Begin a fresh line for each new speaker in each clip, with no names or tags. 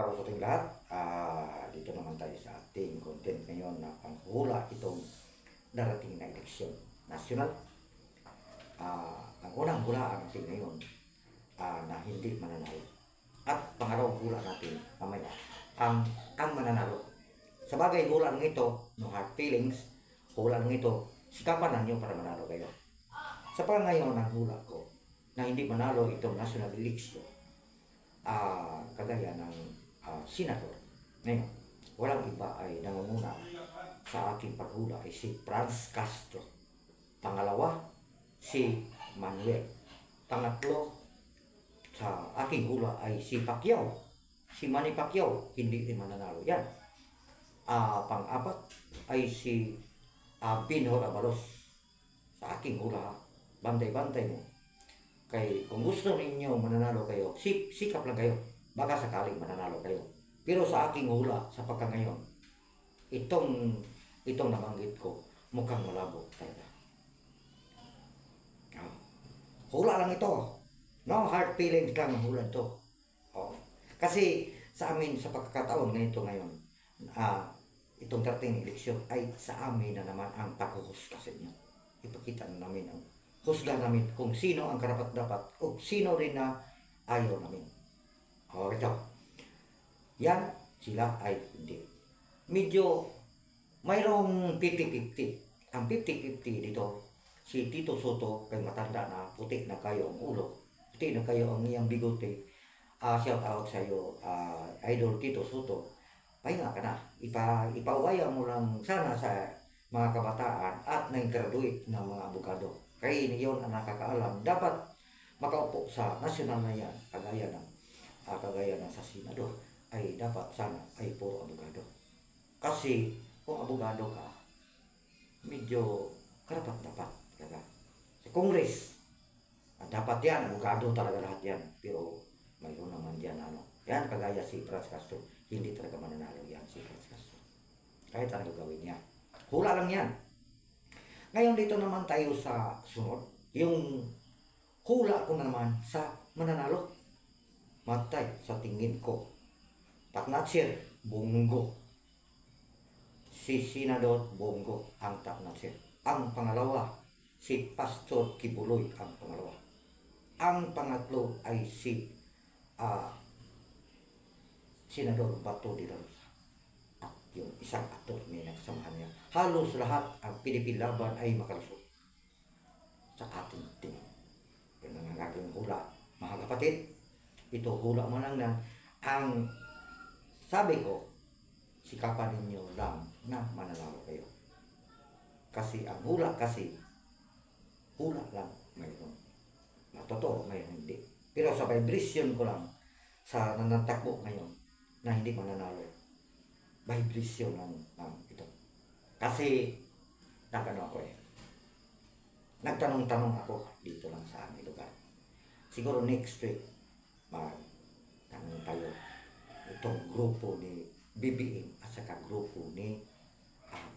araw sa ating lahat. Dito naman tayo sa ating content ngayon na panghula itong darating na eleksyon nasyonal. Ang unang hulaan natin ngayon na hindi mananalo. At pangalawang hula natin mamaya ang mananalo. Sa bagay, hula ng ito, no hard feelings, hula ng ito, sikapan ninyo para manalo kayo. Sa pangayon ang hula ko na hindi manalo itong national election, kagaya ng senador. Ngayon, walang iba ay nangunguna sa aking paghula ay si Franz Castro. Pangalawa, si Manuel. Pangatlo, sa aking hula ay si Pacquiao. Si Manny Pacquiao, hindi rin mananalo yan. Pang-apat ay si Binhor Abalos. Sa aking hula, bantay-bantay mo. Kung gusto ninyo mananalo kayo, sikap lang kayo. Baka sakaling mananalo kayo. Pero sa aking hula, sa pagkangayon, itong nabanggit ko, mukhang malabo talaga. Hula lang ito. No hard feelings lang ang hula ito. Kasi sa amin, sa pagkakataon na ito ngayon, itong dating eleksyon ay sa amin na naman ang paghuhusga sa inyo. Ipakita na namin ang husga namin kung sino ang karapat-dapat o sino rin na ayaw namin. Ito. Yan, sila ay hindi. Medyo mayroong 50-50. Ang 50-50 dito, si Tito Soto, kay matanda na, puti na kayo ang ulo, puti na kayo ang iyang bigote. Shout out sa iyo, Idol Tito Soto. Pahinga ka na. Ipawaya mo lang sana sa mga kabataan at nag-graduate ng mga abogado. Kaya niyon ang nakakaalam. Dapat makaupo sa nasyonal na yan, kagaya ng sa senador, ay dapat sana ay puro abogado. Kasi kung abogado ka, medyo karapat-dapat talaga. Sa Congress, dapat yan, abogado talaga lahat yan. Pero mayroon naman dyan, yan kagaya si Franz Castro, hindi talaga mananalo yan si Franz Castro. Kahit ano gawin niya. Hula lang yan. Ngayon dito naman tayo sa sunod. Yung hula ko naman sa mananalo. Matay sa tingin ko. Taknatsir, Bongo. Si Senador Bongo ang taknatsir. Ang pangalawa, si Pastor Kibuloy ang pangalawa. Ang pangatlo ay si Senador Bato de la Rosa. At yung isang aktor may nagsamahan niya. Halos lahat ang Philippine Laban ay makalusot sa ating tingin. Yan ang aking hula, mga kapatid. Ito hula mo lang na ang sabi ko, sikapan ninyo lang na mananalo kayo. Kasi ang hula hula lang mayroon. Totoo, mayroon hindi. Pero sa vibration ko lang, sa nanatakbo ngayon, na hindi mananalo, vibration lang ito. Kasi, nagtanong-tanong ako dito lang sa aming lugar. Siguro next week, magtanong tayo itong grupo ni BBM at saka grupo ni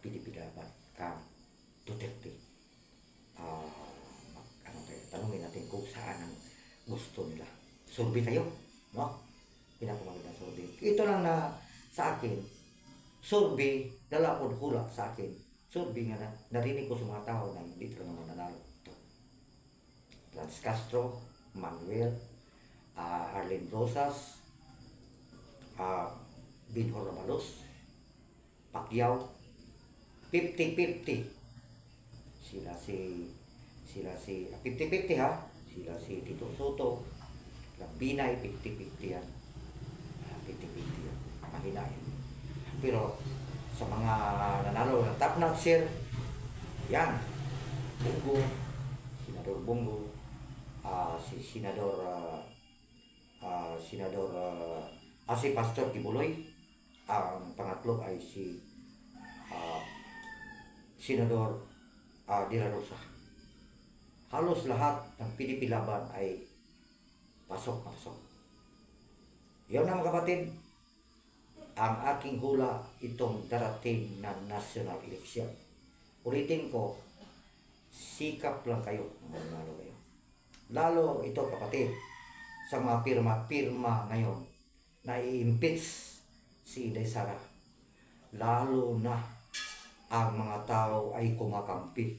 PDP Laban kang Duterte. Tanongin natin kung saan ang gusto nila. Survey tayo, no? Pinakamagandang survey. Ito lang na sa akin, survey, dalapon hula sa akin. Survey nga na, narinig ko sa mga tao na hindi talaga mananalo. Ito. Franz Castro, Manuel, Arlene Rosas, Binhor Abalos, Pacquiao, 50-50. Sila si 50-50 ha. Sila si Tito Soto, Binay, 50-50 yan. 50-50 yan. Mahina yan. Pero sa mga nanalo ng top notcher, yan. Bongo, Senador Bongo, si si Pastor Kibuloy. Ang pangatlo ay si Senador de la Rosa. Halos lahat ng PDP Laban ay pasok. Yan na mga kapatid, ang aking hula itong darating na national election. Ulitin ko, sikap lang kayo, mananalo kayo. Lalo ito kapatid, sa mga pirma ngayon, na i-impeach si Inday Sara. Lalo na ang mga tao ay kumakampi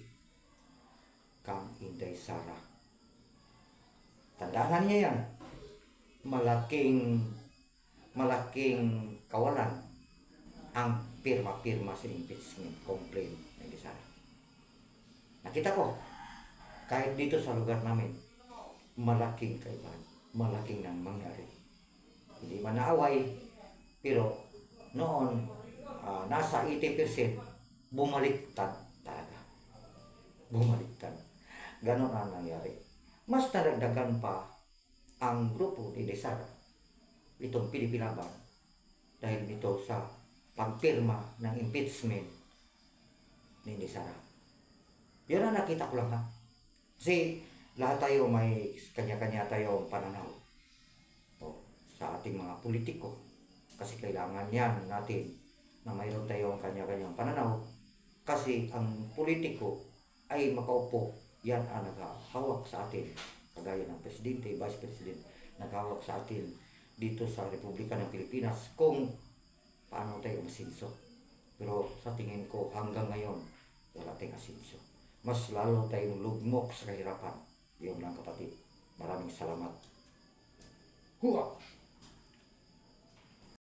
kang Inday Sara. Tandaan niya yan. Malaking kawalan ang pirma-pirma sa impeachment complaint ng Inday Sara. Nakita ko, kahit dito sa lugar namin, malaking kaibahan, malaking nang mangyari. Hindi man naaway, pero noon, nasa 80% bumaliktad talaga. Bumaliktad. Ganon ang nangyari. Mas nadagdagan pa ang grupo ni Inday Sara, itong Pilipilaban, dahil dito sa pagpirma ng impeachment ni Inday Sara. Yun ang nakita ko lang ha. Kasi lahat tayo may kanya-kanya tayong pananaw sa ating mga politiko. Kasi kailangan yan natin na mayroon tayong kanya-kanyang pananaw. Kasi ang politiko ay makaupo, yan ang naghahawak sa atin. Kagaya ng Presidente, Vice President, naghahawak sa atin dito sa Republika ng Pilipinas kung paano tayo masinso. Pero sa tingin ko hanggang ngayon, wala tayong asinso. Mas lalo tayong lugmok sa kahirapan. Yun lang kapatid. Maraming salamat. Huwa!